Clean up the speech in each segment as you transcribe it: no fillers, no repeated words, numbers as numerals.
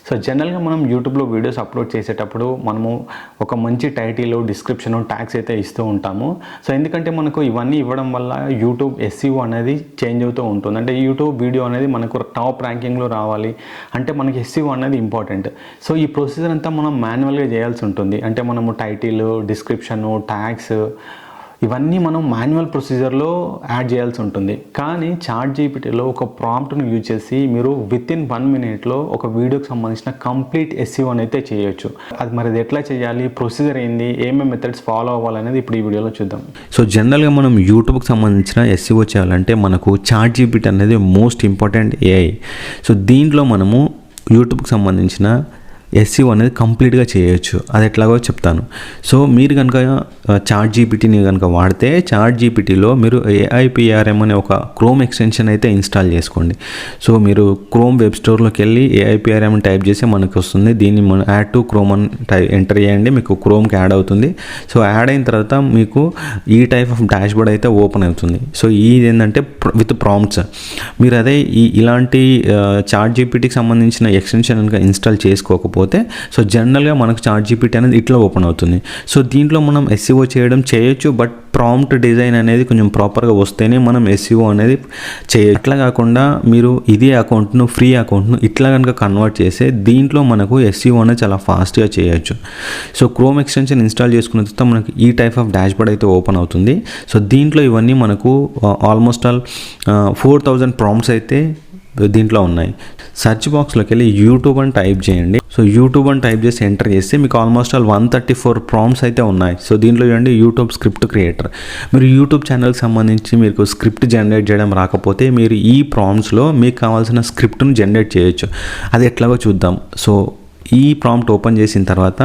So జనరల్గా మనం యూట్యూబ్లో వీడియోస్ అప్లోడ్ చేసేటప్పుడు మనము ఒక మంచి టైటిల్, డిస్క్రిప్షన్, ట్యాగ్స్ అయితే ఇస్తూ ఉంటాము. సో ఎందుకంటే మనకు ఇవన్నీ ఇవ్వడం వల్ల యూట్యూబ్ ఎస్ఈఓ అనేది చేంజ్ అవుతూ ఉంటుంది. అంటే యూట్యూబ్ వీడియో అనేది మనకు టాప్ ర్యాంకింగ్లో రావాలి అంటే మనకి ఎస్ఈఓ అనేది ఇంపార్టెంట్. సో ఈ ప్రొసీజర్ అంతా మనం మాన్యువల్గా చేయాల్సి ఉంటుంది. అంటే మనము టైటిల్, డిస్క్రిప్షను, ట్యాగ్స్ ఇవన్నీ మనం మాన్యువల్ ప్రొసీజర్లో యాడ్ చేయాల్సి ఉంటుంది. కానీ చాట్ జీపీటీలో ఒక ప్రాంప్ట్ను యూజ్ చేసి మీరు వితిన్ 1 minute ఒక వీడియోకి సంబంధించిన కంప్లీట్ ఎస్ఈఓ అయితే చేయొచ్చు. అది మరి అది ఎట్లా చేయాలి, ప్రొసీజర్ ఏంది, ఏమేమి మెథడ్స్ ఫాలో అవ్వాలనేది ఇప్పుడు ఈ వీడియోలో చూద్దాం. సో జనరల్గా మనం యూట్యూబ్కి సంబంధించిన ఎస్ఈఓ చేయాలంటే మనకు చాట్ జీపీటీ అనేది మోస్ట్ ఇంపార్టెంట్ ఏఐ. సో దీంట్లో మనము యూట్యూబ్కి సంబంధించిన ఎస్ఈఓ అనేది కంప్లీట్గా చేయొచ్చు. అది ఎట్లాగో చెప్తాను. సో మీరు కనుక చాట్ జీపీటీని కనుక వాడితే చాట్ జీపీటీలో మీరు ఏఐపిఆర్ఎం అనే ఒక క్రోమ్ ఎక్స్టెన్షన్ అయితే ఇన్స్టాల్ చేసుకోండి. సో మీరు క్రోమ్ వెబ్ స్టోర్లోకి వెళ్ళి ఏఐపిఆర్ఎం టైప్ చేసి మనకు వస్తుంది. దీన్ని మనం యాడ్ టు క్రోమ్ అని ఎంటర్ చేయండి, మీకు క్రోమ్కి యాడ్ అవుతుంది. సో యాడ్ అయిన తర్వాత మీకు ఈ టైప్ ఆఫ్ డాష్బోర్డ్ అయితే ఓపెన్ అవుతుంది. సో ఇది ఏంటంటే విత్ ప్రాంప్ట్స్. మీరు అదే ఇలాంటి చాట్ జీపీటీకి సంబంధించిన ఎక్స్టెన్షన్ కనుక ఇన్స్టాల్ చేసుకోకపోతే సో జనరల్గా మనకు చాట్ జీపీటీ అనేది ఇట్లా ఓపెన్ అవుతుంది. సో దీంట్లో మనం ఎస్ఈఓ చేయొచ్చు, బట్ ప్రాంప్ట్ డిజైన్ అనేది కొంచెం ప్రాపర్గా వస్తేనే మనం ఎస్ఈఓ అనేది చేయొచ్చు. అట్లా కాకుండా మీరు ఇదే అకౌంట్ను, ఫ్రీ అకౌంట్ను ఇట్లా కనుక కన్వర్ట్ చేస్తే దీంట్లో మనకు ఎస్ఈఓ అనేది చాలా ఫాస్ట్గా చేయొచ్చు. సో క్రోమ్ ఎక్స్టెన్షన్ ఇన్స్టాల్ చేసుకున్న తర్వాత మనకు ఈ టైప్ ఆఫ్ డాష్బోర్డ్ అయితే ఓపెన్ అవుతుంది. సో దీంట్లో ఇవన్నీ మనకు ఆల్మోస్ట్ ఆల్ 4000 ప్రాంప్ట్స్ అయితే దీంట్లో ఉన్నాయి. సెర్చ్ బాక్స్లోకి వెళ్ళి యూట్యూబ్ అని టైప్ చేయండి. సో యూట్యూబ్ అని టైప్ చేసి ఎంటర్ చేస్తే మీకు ఆల్మోస్ట్ ఆల్ 134 ప్రాంప్ట్స్ అయితే ఉన్నాయి. సో దీంట్లో చూడండి యూట్యూబ్ స్క్రిప్ట్ క్రియేటర్. మీరు యూట్యూబ్ ఛానల్కి సంబంధించి మీకు స్క్రిప్ట్ జనరేట్ చేయడం రాకపోతే మీరు ఈ ప్రాంప్ట్స్లో మీకు కావాల్సిన స్క్రిప్ట్ను జనరేట్ చేయొచ్చు. అది ఎట్లాగో చూద్దాం. సో ఈ ప్రాంప్ట్ ఓపెన్ చేసిన తర్వాత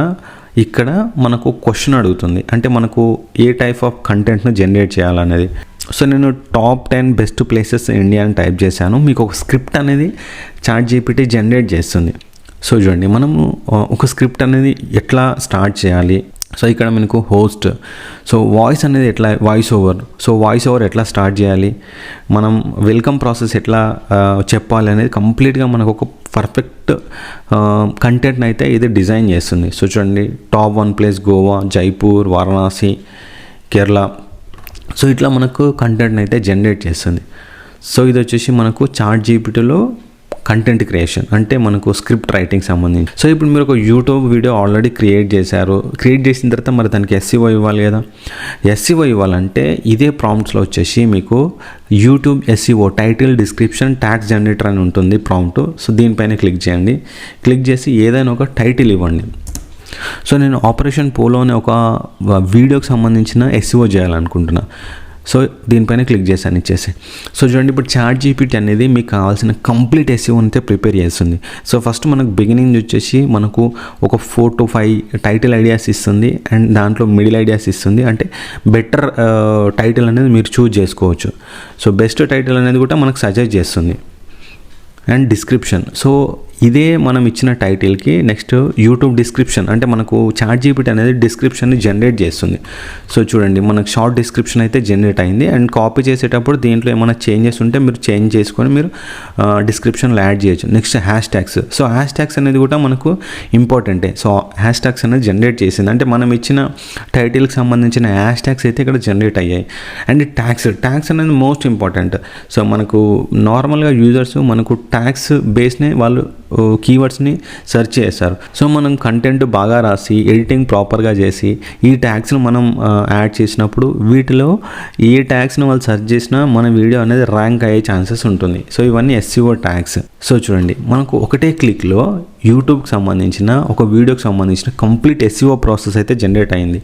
ఇక్కడ మనకు క్వశ్చన్ అడుగుతుంది, అంటే మనకు ఏ టైప్ ఆఫ్ కంటెంట్ను జనరేట్ చేయాలనేది. సో నేను టాప్ 10 బెస్ట్ ప్లేసెస్ ఇండియా అని టైప్ చేశాను. మీకు ఒక స్క్రిప్ట్ అనేది చాట్ జీపీటీ జనరేట్ చేస్తుంది. సో చూడండి మనము ఒక స్క్రిప్ట్ అనేది ఎట్లా స్టార్ట్ చేయాలి. సో ఇక్కడ మనకు హోస్ట్, సో వాయిస్ అనేది ఎట్లా, వాయిస్ ఓవర్ ఎట్లా స్టార్ట్ చేయాలి, మనం వెల్కమ్ ప్రాసెస్ ఎట్లా చెప్పాలి అనేది కంప్లీట్గా మనకు ఒక పర్ఫెక్ట్ కంటెంట్ని అయితే ఇది డిజైన్ చేస్తుంది. సో చూడండి top 1 place Goa, Jaipur, Varanasi, Kerala. So ఇట్లా మనకు కంటెంట్ని అయితే జనరేట్ చేస్తుంది. సో ఇది వచ్చేసి మనకు చాట్ జీపీటీలో కంటెంట్ క్రియేషన్, అంటే మనకు స్క్రిప్ట్ రైటింగ్ సంబంధించి. సో ఇప్పుడు మీరు ఒక యూట్యూబ్ వీడియో ఆల్రెడీ క్రియేట్ చేసిన తర్వాత మరి దానికి ఎస్ఈఓ ఇవ్వాలి కదా. ఎస్ఈఓ ఇవ్వాలంటే ఇదే ప్రాంప్ట్స్లో వచ్చేసి మీకు YouTube SEO title, description, tags generator అని ఉంటుంది ప్రాంప్ట్. సో దీనిపైన క్లిక్ చేయండి. క్లిక్ చేసి ఏదైనా ఒక టైటిల్ ఇవ్వండి. సో నేను ఆపరేషన్ పోలో అనే ఒక వీడియోకి సంబంధించిన ఎస్ఈఓ చేయాలనుకుంటున్నా. సో దీనిపైన క్లిక్ చేశాను, ఇచ్చేసి. సో చూడండి ఇప్పుడు చాట్ జీపీటీ అనేది మీకు కావాల్సిన కంప్లీట్ ఎస్ఈఓ అయితే ప్రిపేర్ చేస్తుంది. సో ఫస్ట్ మనకు బిగినింగ్ వచ్చేసి మనకు ఒక 4 to 5 టైటిల్ ఐడియాస్ ఇస్తుంది, అండ్ దాంట్లో మిడిల్ ఐడియాస్ ఇస్తుంది. అంటే బెటర్ టైటిల్ అనేది మీరు చూజ్ చేసుకోవచ్చు. సో బెస్ట్ టైటిల్ అనేది కూడా మనకు సజెస్ట్ చేస్తుంది. అండ్ డిస్క్రిప్షన్, సో ఇదే మనం ఇచ్చిన టైటిల్కి నెక్స్ట్ యూట్యూబ్ డిస్క్రిప్షన్, అంటే మనకు చాట్ జీపీటీ అనేది డిస్క్రిప్షన్ని జనరేట్ చేస్తుంది. సో చూడండి మనకు షార్ట్ డిస్క్రిప్షన్ అయితే జనరేట్ అయింది. అండ్ కాపీ చేసేటప్పుడు దీంట్లో ఏమైనా చేంజెస్ ఉంటే మీరు చేంజ్ చేసుకొని మీరు డిస్క్రిప్షన్లో యాడ్ చేయొచ్చు. Next hash tags, so hash tags అనేది కూడా మనకు ఇంపార్టెంటే. సో హ్యాష్ ట్యాగ్స్ అనేది జనరేట్ చేసింది, అంటే మనం ఇచ్చిన టైటిల్కి సంబంధించిన హ్యాష్ ట్యాగ్స్ అయితే ఇక్కడ జనరేట్ అయ్యాయి. అండ్ ట్యాగ్స్ అనేది మోస్ట్ ఇంపార్టెంట్. సో మనకు నార్మల్గా యూజర్స్ మనకు ట్యాగ్స్ బేస్నే వాళ్ళు కీవర్డ్స్ని సెర్చ్ చేస్తారు. సో మనం కంటెంట్ బాగా రాసి ఎడిటింగ్ ప్రాపర్గా చేసి ఈ ట్యాగ్స్ను మనం యాడ్ చేసినప్పుడు వీటిలో ఏ ట్యాగ్స్ని వాళ్ళు సెర్చ్ చేసినా మన వీడియో అనేది ర్యాంక్ అయ్యే ఛాన్సెస్ ఉంటుంది. సో ఇవన్నీ ఎస్ఈఓ ట్యాగ్స్. సో చూడండి మనకు ఒకటే క్లిక్లో యూట్యూబ్కి సంబంధించిన ఒక వీడియోకి సంబంధించిన కంప్లీట్ ఎస్ఈఓ ప్రాసెస్ అయితే జనరేట్ అయింది.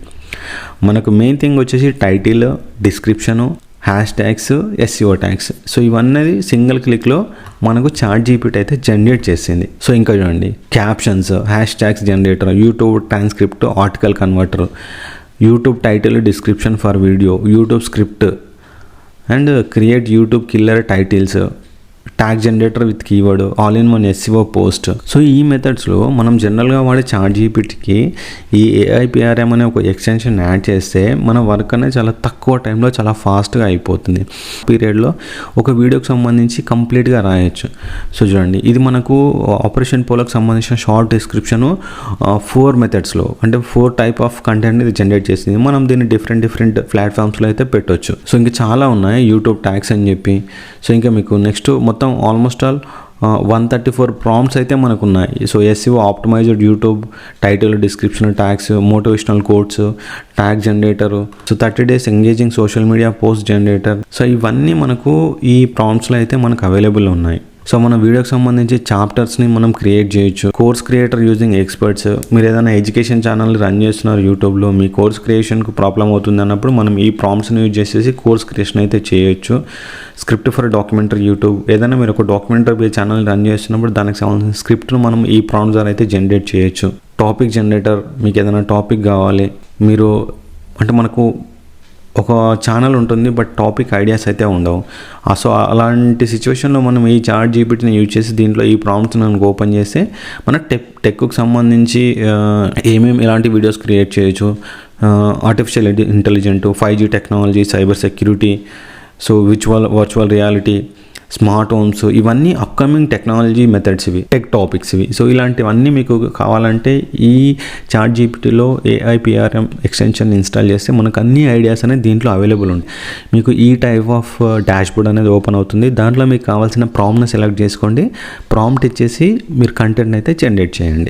మనకు మెయిన్ థింగ్ వచ్చేసి title, description, hash tags, SEO tags. So ఇవన్నీ సింగిల్ క్లిక్లో మనకు చాట్ జీపీటీ అయితే జనరేట్ చేసింది. సో ఇంకా చూడండి captions, hash tags generator, YouTube transcript, article converter, YouTube title, description for video, YouTube script, and create YouTube killer titles, tag generator with keyword, all in one SEO post. So ఈ మెథడ్స్లో మనం జనరల్గా వాడే chat జీపీటీకి ఈ ఏఐపిఆర్ఎం అనే ఒక extension add చేస్తే మన work అనేది చాలా తక్కువ టైంలో చాలా ఫాస్ట్గా అయిపోతుంది. పీరియడ్లో ఒక వీడియోకి సంబంధించి కంప్లీట్గా రాయొచ్చు. సో చూడండి, ఇది మనకు ఆపరేషన్ పోలోకి సంబంధించిన షార్ట్ డిస్క్రిప్షను 4 మెథడ్స్లో అంటే 4 టైప్ ఆఫ్ కంటెంట్ ఇది జనరేట్ చేసింది. మనం దీన్ని డిఫరెంట్ ప్లాట్ఫామ్స్లో అయితే పెట్టవచ్చు. సో ఇంకా చాలా ఉన్నాయి, యూట్యూబ్ ట్యాగ్స్ అని చెప్పి. సో ఇంకా మీకు నెక్స్ట్ మొత్తం ఆల్మోస్ట్ ఆల్ 134 ప్రాంప్ట్స్ అయితే మనకు ఉన్నాయి. So SEO optimised YouTube, title, description, tags, motivational quotes, tag generator, so 30 days engaging social media post generator. So ఇవన్నీ మనకు ఈ ప్రాంప్ట్స్లో అయితే మనకు అవైలబుల్ ఉన్నాయి. సో మన వీడియోకి సంబంధించి చాప్టర్స్ని మనం క్రియేట్ చేయొచ్చు. Course creator using experts. మీరు ఏదైనా ఎడ్యుకేషన్ ఛానల్ రన్ చేస్తున్నారు యూట్యూబ్లో, మీ కోర్స్ క్రియేషన్కు ప్రాబ్లం అవుతుంది అన్నప్పుడు మనం ఈ ప్రాంప్ట్స్ని యూజ్ చేసేసి కోర్స్ క్రియేషన్ అయితే చేయొచ్చు. Script for documentary YouTube. ఏదైనా మీరు ఒక డాక్యుమెంటరీ ఛానల్ రన్ చేస్తున్నప్పుడు దానికి సంబంధించిన స్క్రిప్ట్ను మనం ఈ ప్రాంప్ట్స్ ద్వారా అయితే జనరేట్ చేయొచ్చు. Topic generator. మీకు ఏదైనా టాపిక్ కావాలి, మీరు అంటే మనకు ఒక ఛానల్ ఉంటుంది బట్ టాపిక్ ఐడియాస్ అయితే ఉండవు. సో అలాంటి సిచ్యువేషన్లో మనం ఈ చాట్ జీపీటీని యూజ్ చేసి దీంట్లో ఈ ప్రాంప్ట్స్ మనకు ఓపెన్ చేస్తే మన టెక్కు సంబంధించి ఏమేమి ఇలాంటి వీడియోస్ క్రియేట్ చేయొచ్చు. Artificial intelligent, 5G technology, cyber security, so virtual reality, smart homes, ఇవన్నీ అప్కమింగ్ టెక్నాలజీ మెథడ్స్, ఇవి టెక్ టాపిక్స్ ఇవి. సో ఇలాంటివన్నీ మీకు కావాలంటే ఈ చాట్ జీపీటీలో ఏఐపిఆర్ఎం ఎక్స్టెన్షన్ ఇన్స్టాల్ చేస్తే మనకు అన్ని ఐడియాస్ అనేది దీంట్లో అవైలబుల్ ఉంది. మీకు ఈ టైప్ ఆఫ్ డాష్బోర్డ్ అనేది ఓపెన్ అవుతుంది. దాంట్లో మీకు కావాల్సిన ప్రాంప్ట్ని సెలెక్ట్ చేసుకోండి. ప్రాంప్ట్ ఇచ్చేసి మీరు కంటెంట్ అయితే జనరేట్ చేయండి.